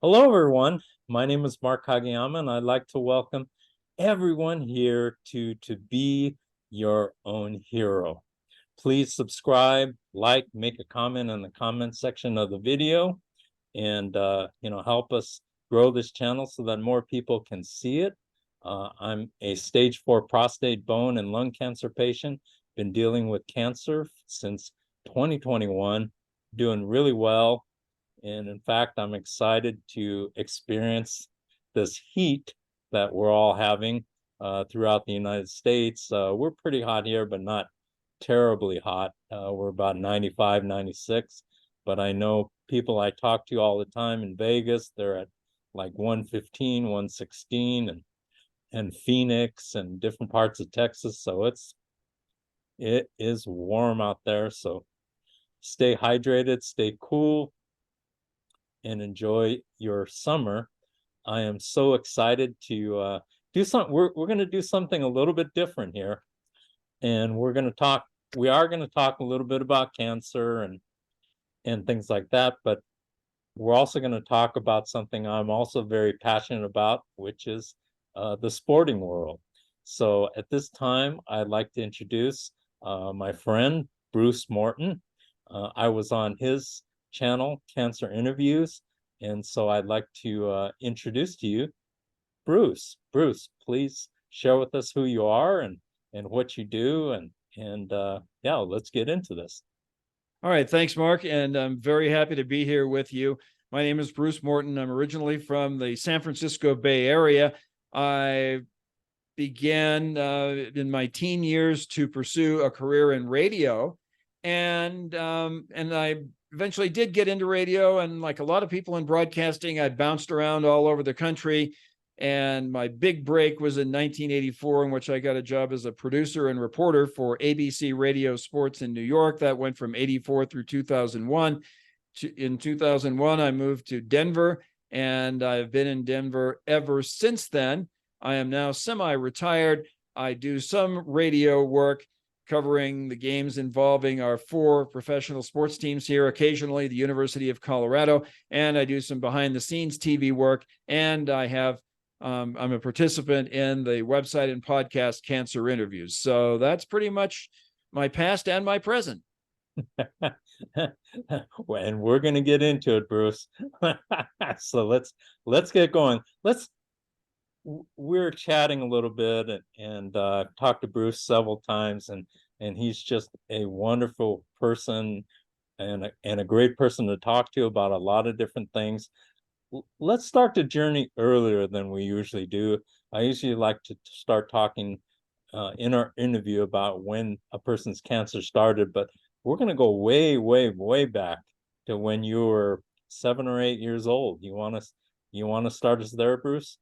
Hello, everyone. My name is Mark Kageyama, and I'd like to welcome everyone here to Be Your Own Hero. Please subscribe, like, make a comment in the comment section of the video, and help us grow this channel so that more people can see it. I'm a stage 4 prostate, bone, and lung cancer patient. Been dealing with cancer since 2021, doing really well. And in fact, I'm excited to experience this heat that we're all having throughout the United States. We're pretty hot here, but not terribly hot. We're about 95, 96. But I know people I talk to all the time in Vegas, they're at like 115, 116, and Phoenix and different parts of Texas. So it is warm out there. So stay hydrated, stay cool, and enjoy your summer. I am so excited to do something. We're going to do something a little bit different here, and we are going to talk a little bit about cancer and things like that, but we're also going to talk about something I'm also very passionate about, which is the sporting world. So at this time, I'd like to introduce my friend Bruce Morton. I was on his channel, Cancer Interviews, and so I'd like to introduce to you Bruce. Bruce, please share with us who you are and what you do, and yeah, let's get into this. All right, thanks, Mark, and I'm very happy to be here with you. My name is Bruce Morton. I'm originally from the San Francisco Bay Area. I began in my teen years to pursue a career in radio, and I eventually did get into radio. And like a lot of people in broadcasting, I bounced around all over the country. And my big break was in 1984, in which I got a job as a producer and reporter for ABC Radio Sports in New York. That went from 84 through 2001. In 2001, I moved to Denver, and I've been in Denver ever since then. I am now semi-retired. I do some radio work covering the games involving our 4 professional sports teams here, occasionally the University of Colorado, and I do some behind-the-scenes TV work, and I'm a participant in the website and podcast Cancer Interviews. So that's pretty much my past and my present. And we're going to get into it, Bruce. So let's get going. We're chatting a little bit, and I've talked to Bruce several times, and he's just a wonderful person and a great person to talk to about a lot of different things. Let's start the journey earlier than we usually do. I usually like to start talking in our interview about when a person's cancer started, but we're going to go way, way, way back to when you were 7 or 8 years old. You want to start us there, Bruce?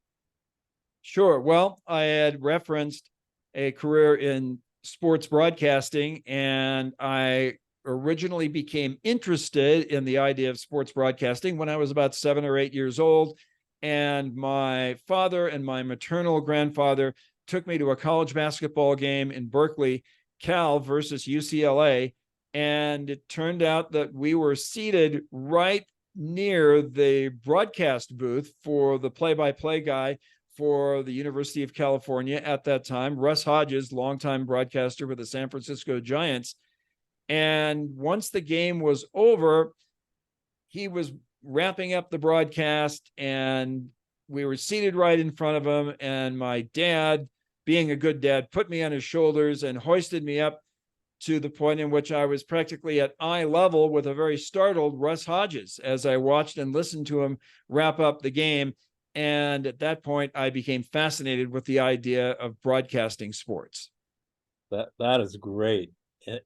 Sure. Well, I had referenced a career in sports broadcasting, and I originally became interested in the idea of sports broadcasting when I was about 7 or 8 years old. And my father and my maternal grandfather took me to a college basketball game in Berkeley, Cal versus UCLA. And it turned out that we were seated right near the broadcast booth for the play-by-play guy for the University of California at that time, Russ Hodges, longtime broadcaster with the San Francisco Giants. And once the game was over, he was wrapping up the broadcast, and we were seated right in front of him. And my dad, being a good dad, put me on his shoulders and hoisted me up to the point in which I was practically at eye level with a very startled Russ Hodges as I watched and listened to him wrap up the game. And at that point, I became fascinated with the idea of broadcasting sports. That is great.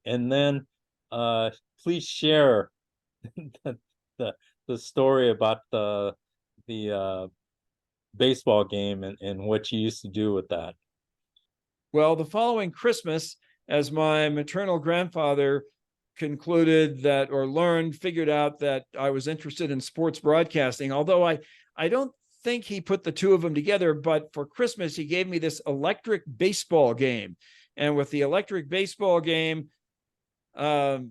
And then please share the story about the baseball game and what you used to do with that. Well, the following Christmas, as my maternal grandfather concluded that, or figured out that I was interested in sports broadcasting, although I don't think he put the two of them together, but for Christmas, he gave me this electric baseball game. And with the electric baseball game, the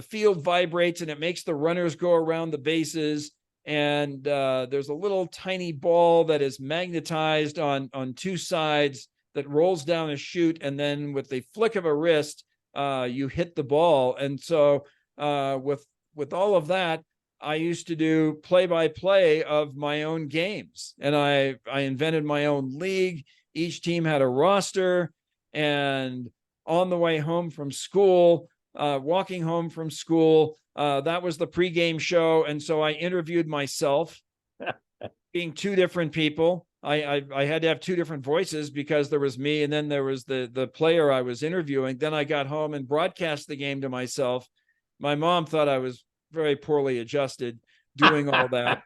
field vibrates and it makes the runners go around the bases. and there's a little tiny ball that is magnetized on two sides that rolls down a chute, and then with the flick of a wrist, you hit the ball. And so with all of that, I used to do play-by-play of my own games, and I invented my own league. Each team had a roster, and on the way home from school, walking home from school, that was the pregame show. And so I interviewed myself, being two different people. I had to have two different voices because there was me and then there was the player I was interviewing. Then I got home and broadcast the game to myself. My mom thought I was very poorly adjusted doing all that.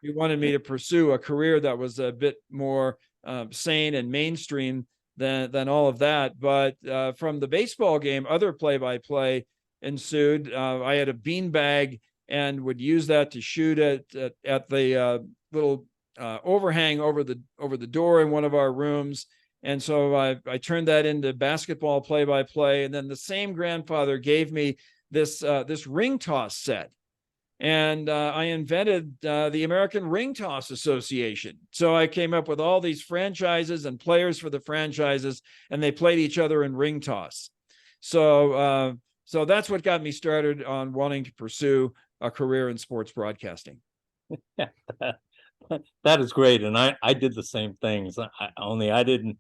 She wanted me to pursue a career that was a bit more sane and mainstream than all of that. But from the baseball game, other play-by-play ensued. I had a beanbag and would use that to shoot at the little overhang over the door in one of our rooms. And so I turned that into basketball play-by-play. And then the same grandfather gave me this ring toss set. And I invented the American Ring Toss Association. So I came up with all these franchises and players for the franchises, and they played each other in ring toss. So that's what got me started on wanting to pursue a career in sports broadcasting. That is great, and I did the same things. Only I didn't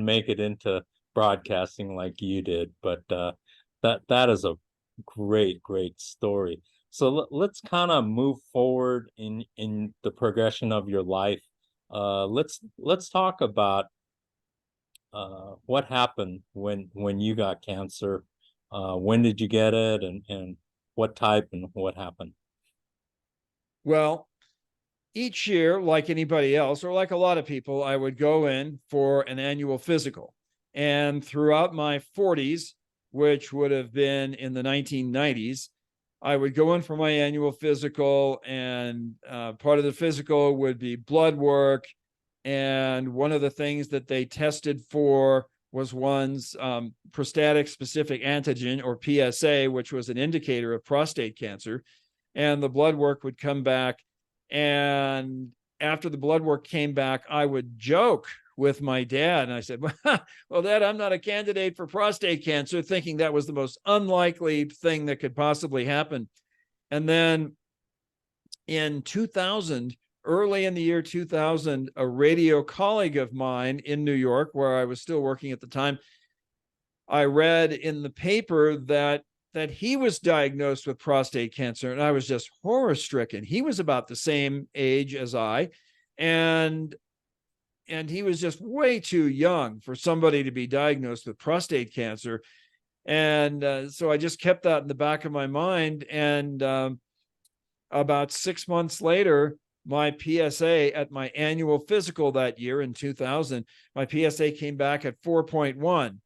make it into broadcasting like you did, but that is a great story. So let's kind of move forward in the progression of your life. Let's talk about what happened when you got cancer. When did you get it, and what type, and what happened? Well, each year, like anybody else, or like a lot of people, I would go in for an annual physical. And throughout my 40s, which would have been in the 1990s, I would go in for my annual physical, and part of the physical would be blood work. And one of the things that they tested for was one's prostatic specific antigen, or PSA, which was an indicator of prostate cancer. And the blood work would come back. And after the blood work came back, I would joke with my dad. And I said, well, Dad, I'm not a candidate for prostate cancer, thinking that was the most unlikely thing that could possibly happen. And then in 2000, early in the year 2000, a radio colleague of mine in New York, where I was still working at the time, I read in the paper that he was diagnosed with prostate cancer, and I was just horror-stricken. He was about the same age as I, and he was just way too young for somebody to be diagnosed with prostate cancer. And so I just kept that in the back of my mind. And about 6 months later, my PSA at my annual physical that year in 2000, my PSA came back at 4.1,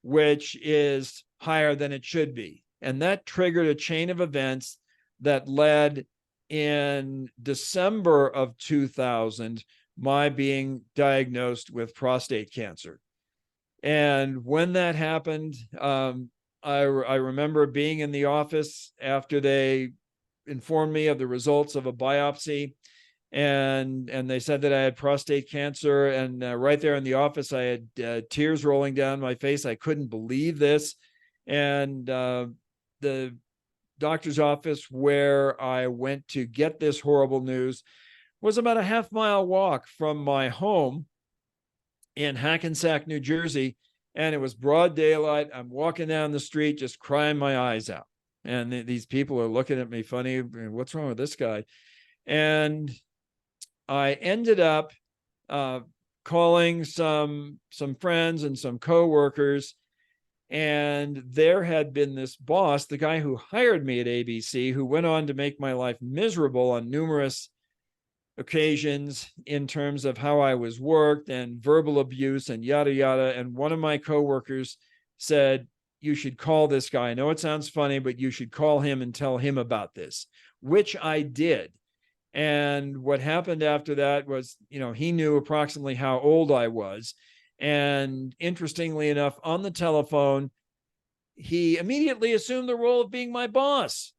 which is higher than it should be. And that triggered a chain of events that led in December of 2000, my being diagnosed with prostate cancer. And when that happened, I remember being in the office after they informed me of the results of a biopsy, and they said that I had prostate cancer. And right there in the office, I had tears rolling down my face. I couldn't believe this. And the doctor's office where I went to get this horrible news was about a half-mile walk from my home in Hackensack, New Jersey. And it was broad daylight. I'm walking down the street, just crying my eyes out. And these people are looking at me funny. What's wrong with this guy? And I ended up calling some friends and some coworkers. And there had been this boss, the guy who hired me at ABC, who went on to make my life miserable on numerous occasions in terms of how I was worked and verbal abuse and yada, yada. And one of my coworkers said, you should call this guy. I know it sounds funny, but you should call him and tell him about this, which I did. And what happened after that was, he knew approximately how old I was. And interestingly enough, on the telephone, he immediately assumed the role of being my boss.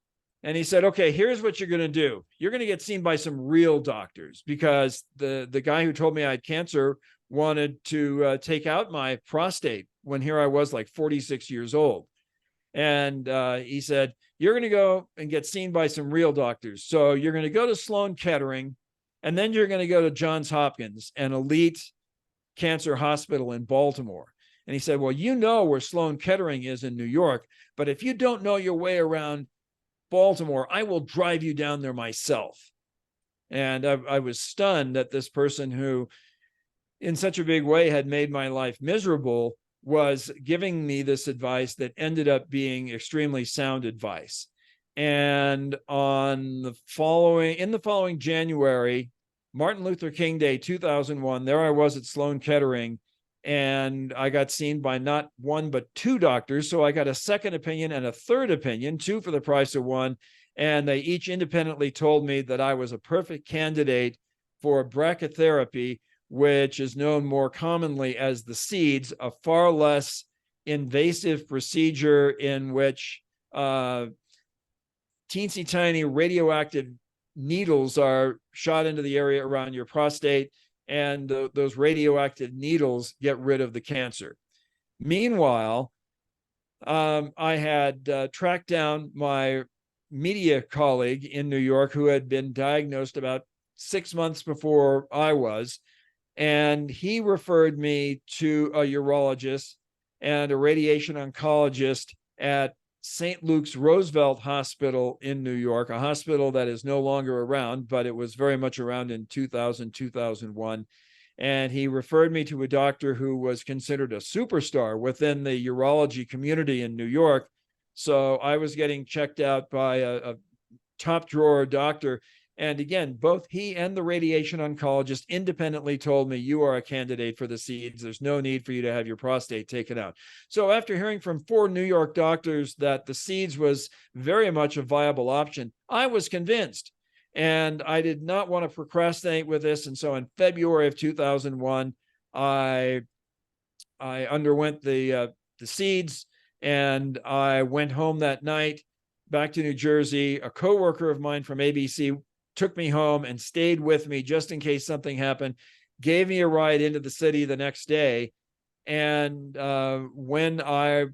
And he said, okay, here's what you're going to do. You're going to get seen by some real doctors, because the guy who told me I had cancer wanted to take out my prostate when here I was like 46 years old. And he said, you're going to go and get seen by some real doctors. So you're going to go to Sloan Kettering, and then you're going to go to Johns Hopkins, an elite cancer hospital in Baltimore. And he said, well, you know where Sloan Kettering is in New York, but if you don't know your way around Baltimore, I will drive you down there myself. And I was stunned that this person who in such a big way had made my life miserable was giving me this advice that ended up being extremely sound advice. And in the following January, Martin Luther King Day 2001, there I was at Sloan Kettering, and I got seen by not one but two doctors. So I got a second opinion and a third opinion, two for the price of one. And they each independently told me that I was a perfect candidate for brachytherapy, which is known more commonly as the seeds, a far less invasive procedure in which teensy tiny radioactive needles are shot into the area around your prostate, and those radioactive needles get rid of the cancer. Meanwhile, I had tracked down my media colleague in New York who had been diagnosed about 6 months before I was, and he referred me to a urologist and a radiation oncologist at St. Luke's Roosevelt Hospital in New York, a hospital that is no longer around, but it was very much around in 2000, 2001. And he referred me to a doctor who was considered a superstar within the urology community in New York. So I was getting checked out by a top drawer doctor. And again, both he and the radiation oncologist independently told me, you are a candidate for the seeds. There's no need for you to have your prostate taken out. So after hearing from 4 New York doctors that the seeds was very much a viable option, I was convinced. And I did not want to procrastinate with this. And so in February of 2001, I underwent the seeds, and I went home that night back to New Jersey. A coworker of mine from ABC took me home and stayed with me just in case something happened, gave me a ride into the city the next day. And when I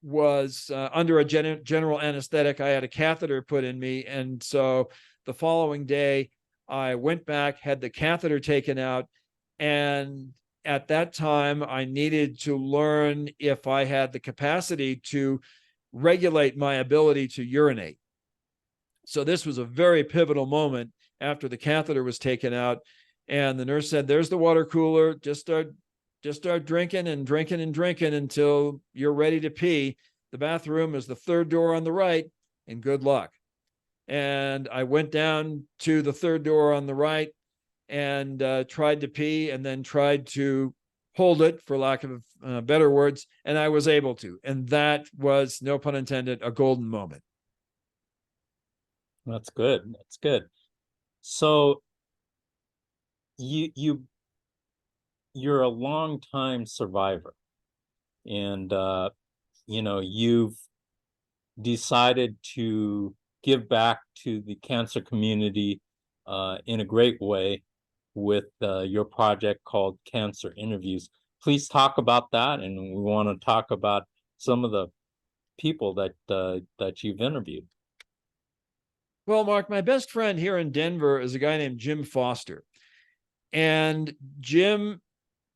was under a general anesthetic, I had a catheter put in me. And so the following day, I went back, had the catheter taken out. And at that time, I needed to learn if I had the capacity to regulate my ability to urinate. So this was a very pivotal moment after the catheter was taken out. And the nurse said, there's the water cooler. Just start drinking and drinking and drinking until you're ready to pee. The bathroom is the third door on the right, and good luck. And I went down to the third door on the right and tried to pee, and then tried to hold it, for lack of better words, and I was able to. And that was, no pun intended, a golden moment. That's good. That's good. So you're a long time survivor, and you've decided to give back to the cancer community in a great way with your project called Cancer Interviews. Please talk about that, and we want to talk about some of the people that you've interviewed. Well, Mark, my best friend here in Denver is a guy named Jim Foster. And Jim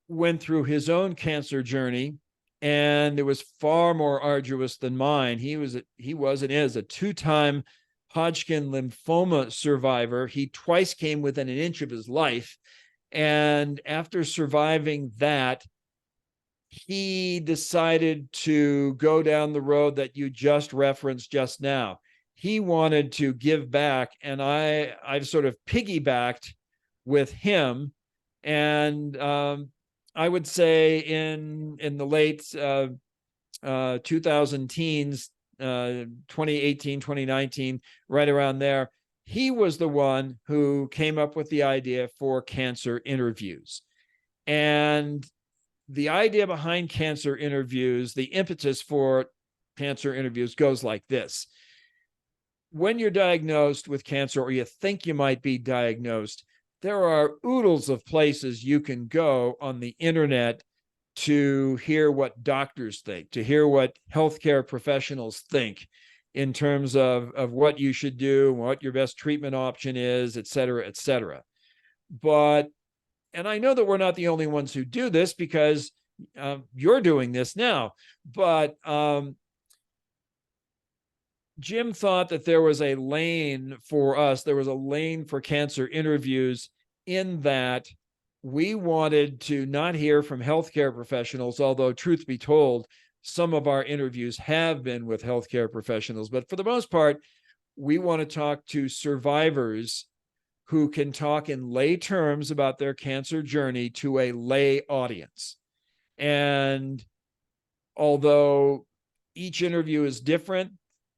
went through his own cancer journey, and it was far more arduous than mine. He was and is a 2-time Hodgkin lymphoma survivor. He twice came within an inch of his life. And after surviving that, he decided to go down the road that you just referenced just now. He wanted to give back, and I've sort of piggybacked with him. And I would say in the late 2000 teens, 2018, 2019, right around there, he was the one who came up with the idea for Cancer Interviews. And the idea behind Cancer Interviews, the impetus for Cancer Interviews goes like this. when you're diagnosed with cancer, or you think you might be diagnosed, there are oodles of places you can go on the internet to hear what doctors think, to hear what healthcare professionals think in terms of what you should do, what your best treatment option is, et cetera, et cetera. But, and I know that we're not the only ones who do this, because you're doing this now, but Jim thought that there was a lane for us, there was a lane for cancer interviews, in that we wanted to not hear from healthcare professionals, although truth be told, some of our interviews have been with healthcare professionals. But for the most part, we want to talk to survivors who can talk in lay terms about their cancer journey to a lay audience. And although each interview is different,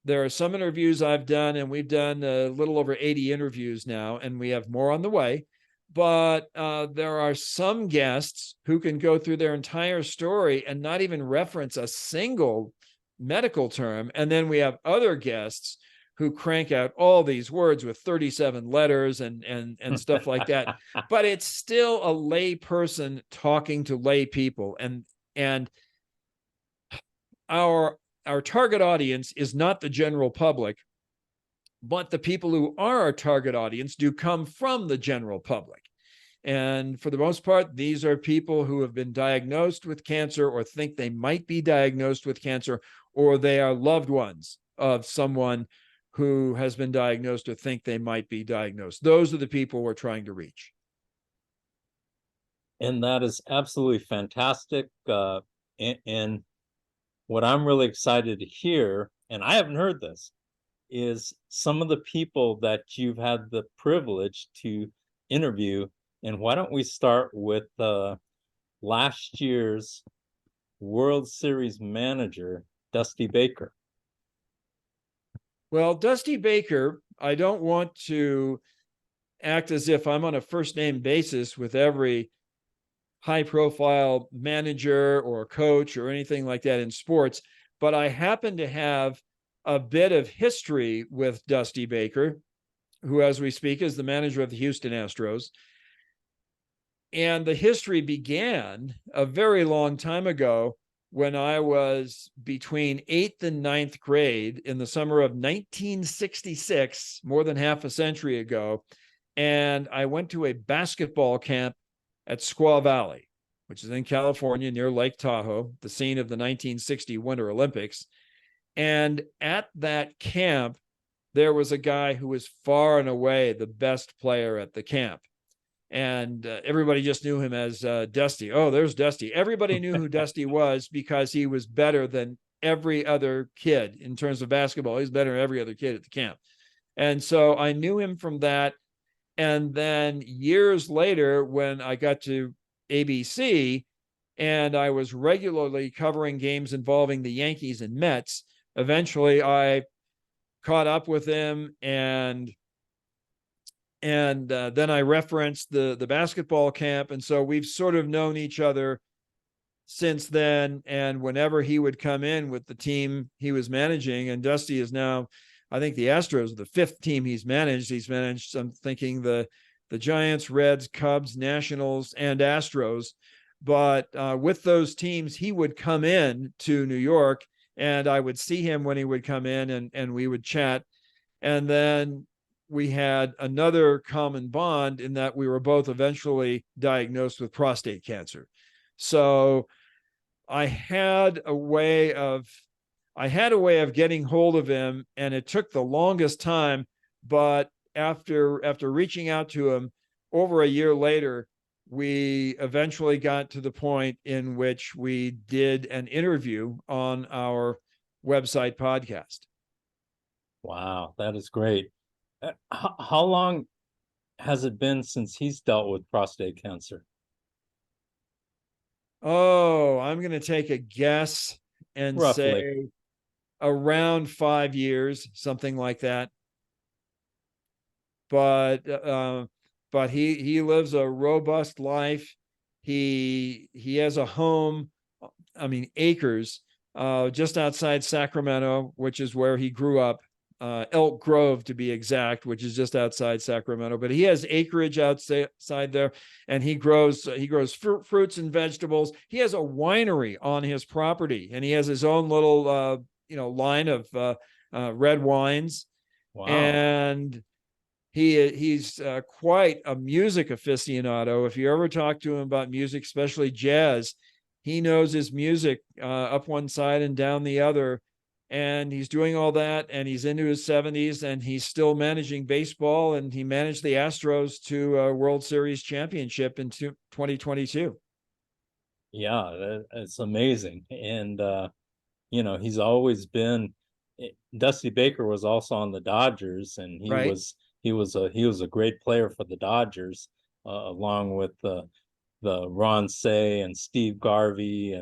there are some interviews I've done, and we've done a little over 80 interviews now, and we have more on the way. But there are some guests who can go through their entire story and not even reference a single medical term. And then we have other guests who crank out all these words with 37 letters and stuff like that. But it's still a lay person talking to lay people. And our target audience is not the general public, but the people who are our target audience do come from the general public. And for the most part, these are people who have been diagnosed with cancer, or think they might be diagnosed with cancer, or they are loved ones of someone who has been diagnosed or think they might be diagnosed. Those are the people we're trying to reach. And that is absolutely fantastic. And what I'm really excited to hear, and I haven't heard this, is some of the people that you've had the privilege to interview. And why don't we start with last year's World Series manager, Dusty Baker? Well, Dusty Baker, I don't want to act as if I'm on a first name basis with every high profile manager or coach or anything like that in sports, but I happen to have a bit of history with Dusty Baker, who, as we speak, is the manager of the Houston Astros. And the history began a very long time ago, when I was between 8th and 9th grade in the summer of 1966, more than half a century ago. And I went to a basketball camp at Squaw Valley, which is in California near Lake Tahoe, the scene of the 1960 Winter Olympics. And at that camp, there was a guy who was far and away the best player at the camp. And everybody just knew him as Dusty. Oh, there's Dusty. Everybody knew who Dusty was, because he was better than every other kid in terms of basketball. He's better than every other kid at the camp. And so I knew him from that. And then years later, when I got to ABC and I was regularly covering games involving the Yankees and Mets, eventually I caught up with him, and then I referenced the basketball camp. And so we've sort of known each other since then. And whenever he would come in with the team he was managing, and Dusty is now, I think the Astros are the 5th team he's managed. He's managed, I'm thinking, the Giants, Reds, Cubs, Nationals, and Astros. But with those teams, he would come in to New York, and I would see him when he would come in, and we would chat. And then we had another common bond in that we were both eventually diagnosed with prostate cancer. So I had a way of getting hold of him, and it took the longest time. But after reaching out to him over a year later, we eventually got to the point in which we did an interview on our website podcast. Wow, that is great. How long has it been since he's dealt with prostate cancer? Oh, I'm going to take a guess and Roughly. say around 5 years, something like that. But he lives a robust life. He has a home, I mean, acres, just outside Sacramento, which is where he grew up. Elk Grove to be exact, which is just outside Sacramento. But he has acreage outside there, and he grows fruits and vegetables. He has a winery on his property, and he has his own little line of red wines. Wow. And he's quite a music aficionado. If you ever talk to him about music, especially jazz, he knows his music up one side and down the other. And he's doing all that, and he's into his 70s, and he's still managing baseball, and he managed the Astros to a World Series championship in 2022. Yeah, it's amazing. And he's always been. Dusty Baker was also on the Dodgers, and he Right. was a great player for the Dodgers, along with the Ron Say and Steve Garvey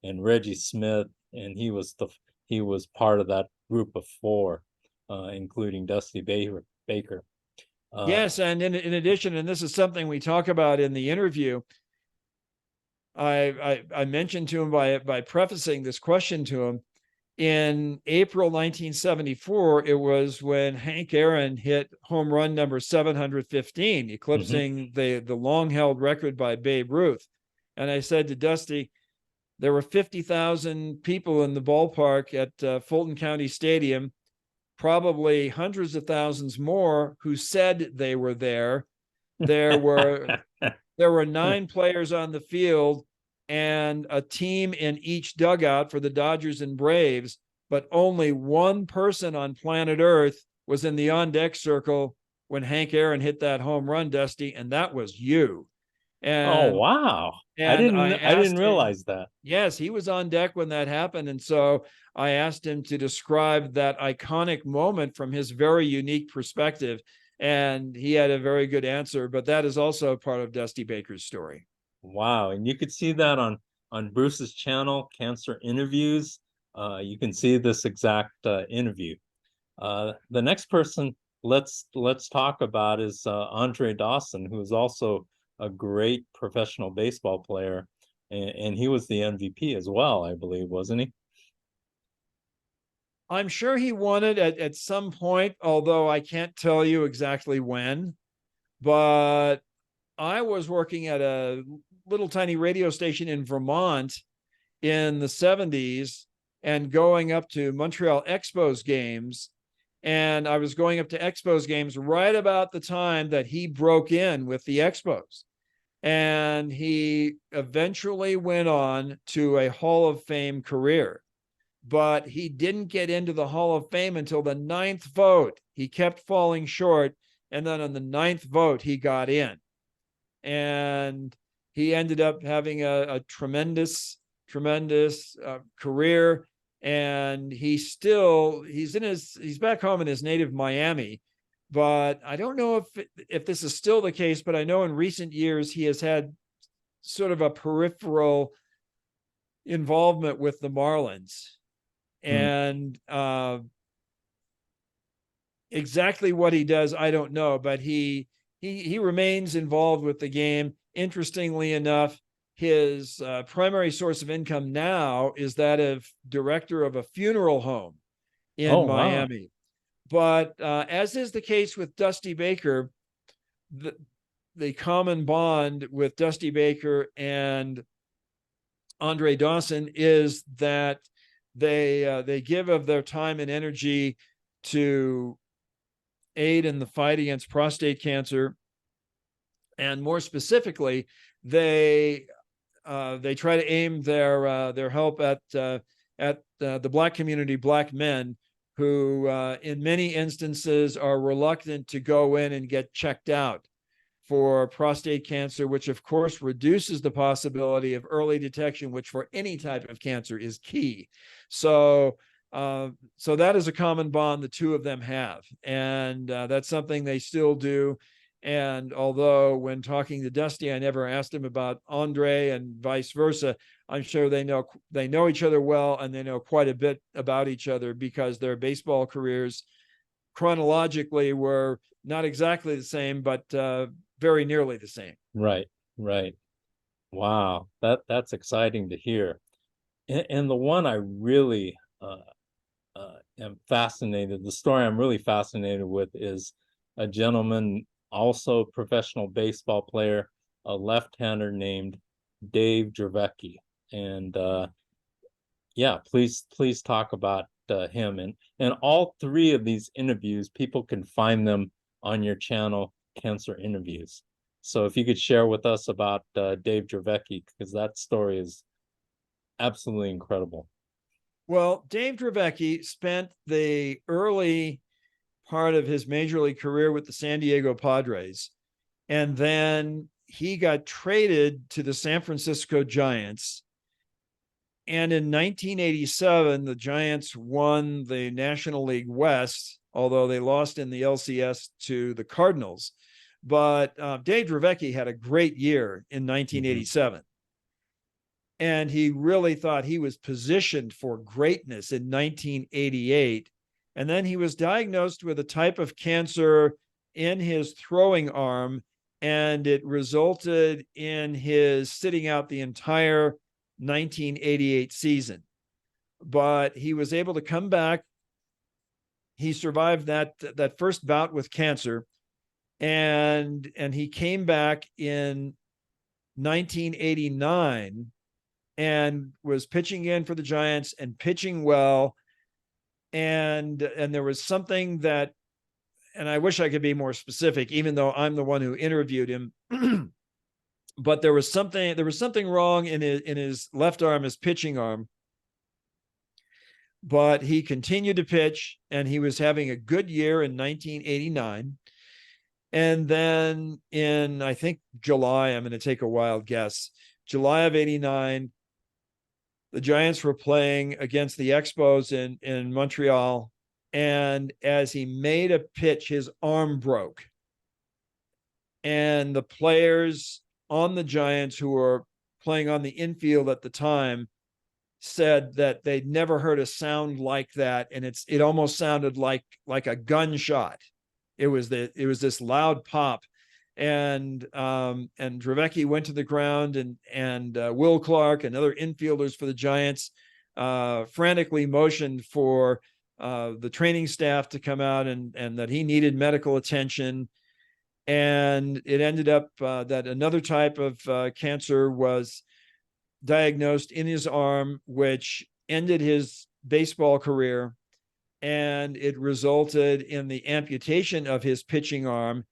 and Reggie Smith, and he was part of that group of four, including Dusty Baker. Yes, and in addition, and this is something we talk about in the interview, I mentioned to him by prefacing this question to him, in April 1974, it was when Hank Aaron hit home run number 715, eclipsing the long-held record by Babe Ruth. And I said to Dusty, there were 50,000 people in the ballpark at Fulton County Stadium, probably hundreds of thousands more who said they were there. There were 9 players on the field and a team in each dugout for the Dodgers and Braves, but only one person on planet Earth was in the on-deck circle when Hank Aaron hit that home run, Dusty, and that was you. Oh, wow. I didn't realize that. Yes, he was on deck when that happened. And so I asked him to describe that iconic moment from his very unique perspective. And he had a very good answer, but that is also part of Dusty Baker's story. Wow. And you could see that on Bruce's channel, Cancer Interviews. You can see this exact interview. The next person let's talk about is Andre Dawson, who is also a great professional baseball player, and he was the MVP as well, I believe, wasn't he? I'm sure he won it at some point, although I can't tell you exactly when. But I was working at a little tiny radio station in Vermont in the 70s and going up to Montreal Expos games. And I was going up to Expos games right about the time that he broke in with the Expos. And he eventually went on to a Hall of Fame career, but he didn't get into the Hall of Fame until the 9th vote. He kept falling short. And then on the 9th vote, he got in. And he ended up having a tremendous career. And he's back home in his native Miami. But I don't know if this is still the case, but I know in recent years he has had sort of a peripheral involvement with the Marlins. And exactly what he does, I don't know, but he remains involved with the game. Interestingly enough, his primary source of income now is that of director of a funeral home in Miami. Wow. But as is the case with Dusty Baker, the common bond with Dusty Baker and Andre Dawson is that they give of their time and energy to aid in the fight against prostate cancer, and more specifically, they try to aim their help at the Black community, Black men who, in many instances, are reluctant to go in and get checked out for prostate cancer, which of course reduces the possibility of early detection, which for any type of cancer is key. So that is a common bond the two of them have, and that's something they still do. And although when talking to Dusty, I never asked him about Andre and vice versa, I'm sure they know each other well, and they know quite a bit about each other because their baseball careers chronologically were not exactly the same, but very nearly the same. Right. Wow, that's exciting to hear. And the one I really am fascinated. The story I'm really fascinated with is a gentleman, also professional baseball player, a left-hander named Dave Dravecky. And yeah, please talk about him. And all three of these interviews, people can find them on your channel, Cancer Interviews. So if you could share with us about Dave Dravecky, because that story is absolutely incredible. Well, Dave Dravecky spent the early part of his major league career with the San Diego Padres, and then he got traded to the San Francisco Giants. And in 1987, the Giants won the National League West, although they lost in the LCS to the Cardinals. But Dave Dravecky had a great year in 1987. And he really thought he was positioned for greatness in 1988. And then he was diagnosed with a type of cancer in his throwing arm, and it resulted in his sitting out the entire 1988 season. But he was able to come back. He survived that first bout with cancer, and he came back in 1989 and was pitching in for the Giants and pitching well. And there was something that, and I wish I could be more specific, even though I'm the one who interviewed him, but there was something wrong in his left arm, his pitching arm. But he continued to pitch, and he was having a good year in 1989. And then in, I think, July, I'm going to take a wild guess, July of 89, the Giants were playing against the Expos in Montreal. And as he made a pitch, his arm broke. And the players on the Giants who were playing on the infield at the time said that they'd never heard a sound like that. And it almost sounded like a gunshot. It was this loud pop. And Dravecky went to the ground, and Will Clark and other infielders for the Giants frantically motioned for the training staff to come out, and that he needed medical attention. And it ended up that another type of cancer was diagnosed in his arm, which ended his baseball career, and it resulted in the amputation of his pitching arm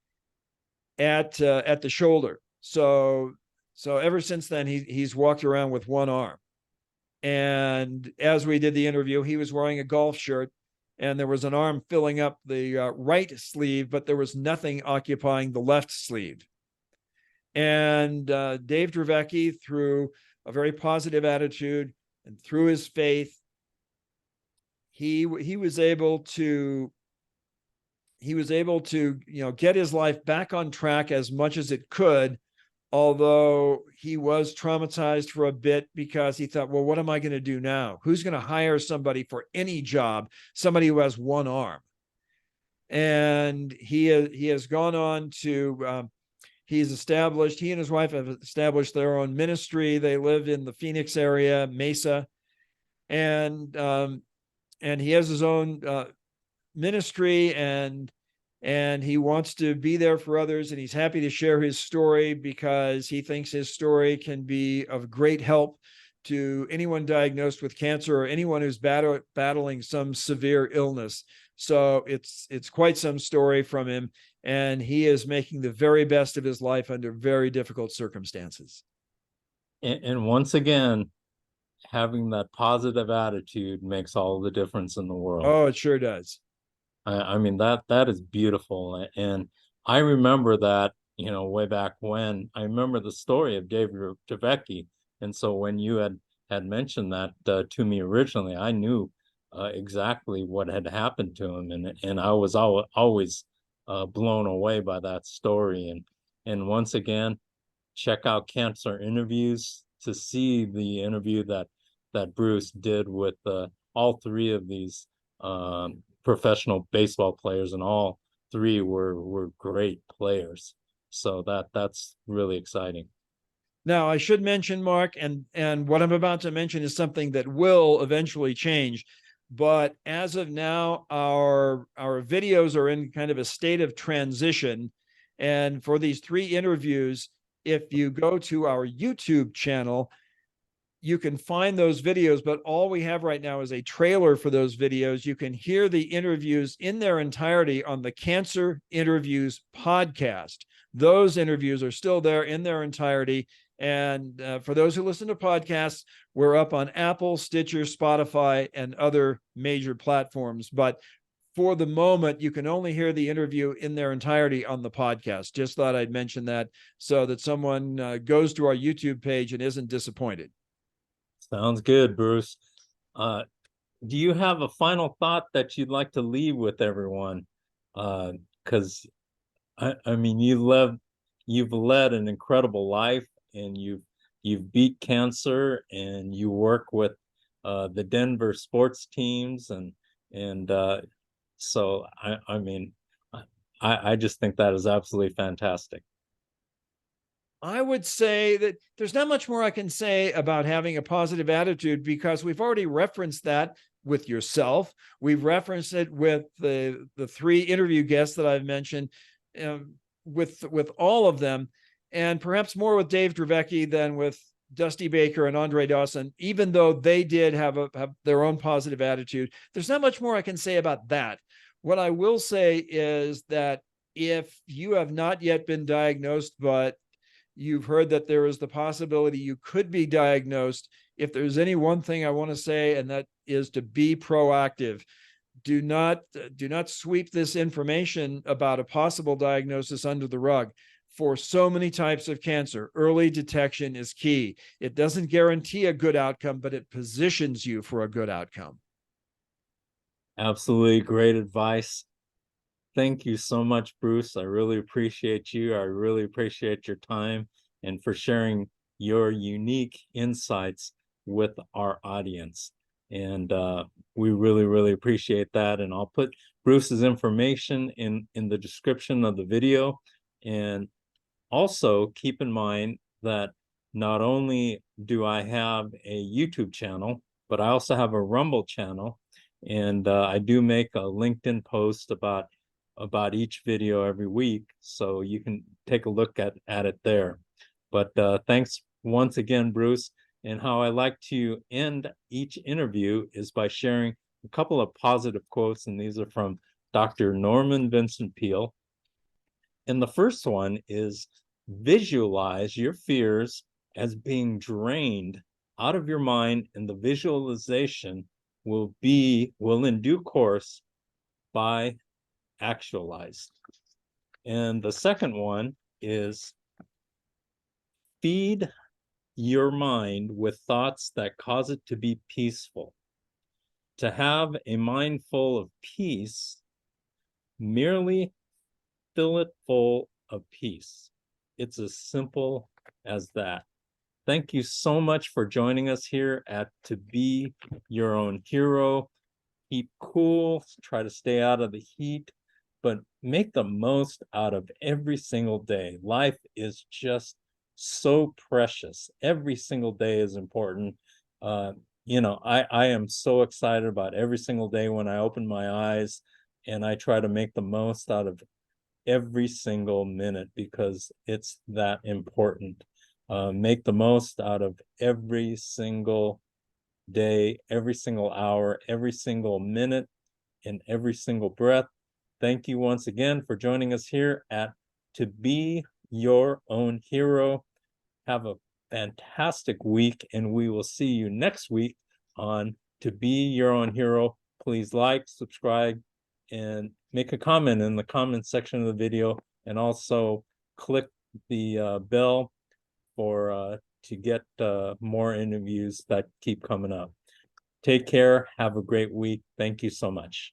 at the shoulder. So ever since then, he's walked around with one arm. And as we did the interview, he was wearing a golf shirt, and there was an arm filling up the right sleeve, but there was nothing occupying the left sleeve. And Dave Dravecky, through a very positive attitude and through his faith, he was able to get his life back on track as much as it could, although he was traumatized for a bit, because he thought, well, what am I going to do now? Who's going to hire somebody for any job, somebody who has one arm? And he has gone on to he and his wife have established their own ministry. They live in the Phoenix area, Mesa, and he has his own ministry, and he wants to be there for others, and he's happy to share his story because he thinks his story can be of great help to anyone diagnosed with cancer or anyone who's battling some severe illness. So it's quite some story from him, and he is making the very best of his life under very difficult circumstances. And once again, having that positive attitude makes all the difference in the world. Oh, it sure does. I mean, that is beautiful. And I remember that, way back when. I remember the story of Dave Dravecky. And so when you had mentioned that to me originally, I knew exactly what had happened to him. And I was always blown away by that story. And once again, check out Cancer Interviews to see the interview that Bruce did with all three of these professional baseball players, and all three were great players. So that's really exciting. Now, I should mention, Mark, and what I'm about to mention is something that will eventually change. But as of now, our videos are in kind of a state of transition. And for these 3 interviews, if you go to our YouTube channel, you can find those videos, but all we have right now is a trailer for those videos. You can hear the interviews in their entirety on the Cancer Interviews podcast. Those interviews are still there in their entirety. And for those who listen to podcasts, we're up on Apple, Stitcher, Spotify, and other major platforms. But for the moment, you can only hear the interview in their entirety on the podcast. Just thought I'd mention that so that someone goes to our YouTube page and isn't disappointed. Sounds good, Bruce. Do you have a final thought that you'd like to leave with everyone? Because I mean, you've led an incredible life, and you've beat cancer, and you work with the Denver sports teams, and so I mean, I just think that is absolutely fantastic. I would say that there's not much more I can say about having a positive attitude, because we've already referenced that with yourself. We've referenced it with the 3 interview guests that I've mentioned, with all of them, and perhaps more with Dave Dravecky than with Dusty Baker and Andre Dawson, even though they did have their own positive attitude. There's not much more I can say about that. What I will say is that if you have not yet been diagnosed, but you've heard that there is the possibility you could be diagnosed, if there's any one thing I want to say, and that is to be proactive. Do not sweep this information about a possible diagnosis under the rug. For so many types of cancer, early detection is key. It doesn't guarantee a good outcome, but it positions you for a good outcome. Absolutely great advice. Thank you so much, Bruce. I really appreciate you. I really appreciate your time and for sharing your unique insights with our audience. And we really, really appreciate that. And I'll put Bruce's information in the description of the video. And also keep in mind that not only do I have a YouTube channel, but I also have a Rumble channel. And I do make a LinkedIn post about each video every week, so you can take a look at it there. But thanks once again, Bruce. And how I like to end each interview is by sharing a couple of positive quotes, and these are from Dr. Norman Vincent Peale. And the first one is, visualize your fears as being drained out of your mind, and the visualization will in due course by actualized. And the second one is, feed your mind with thoughts that cause it to be peaceful. To have a mind full of peace, merely fill it full of peace. It's as simple as that. Thank you so much for joining us here at To Be Your Own Hero. Keep cool, try to stay out of the heat, but make the most out of every single day. Life is just so precious. Every single day is important. You know, I am so excited about every single day when I open my eyes, and I try to make the most out of every single minute because it's that important. Make the most out of every single day, every single hour, every single minute, and every single breath. Thank you once again for joining us here at To Be Your Own Hero. Have a fantastic week, and we will see you next week on To Be Your Own Hero. Please like, subscribe, and make a comment in the comment section of the video, and also click the bell for to get more interviews that keep coming up. Take care. Have a great week. Thank you so much.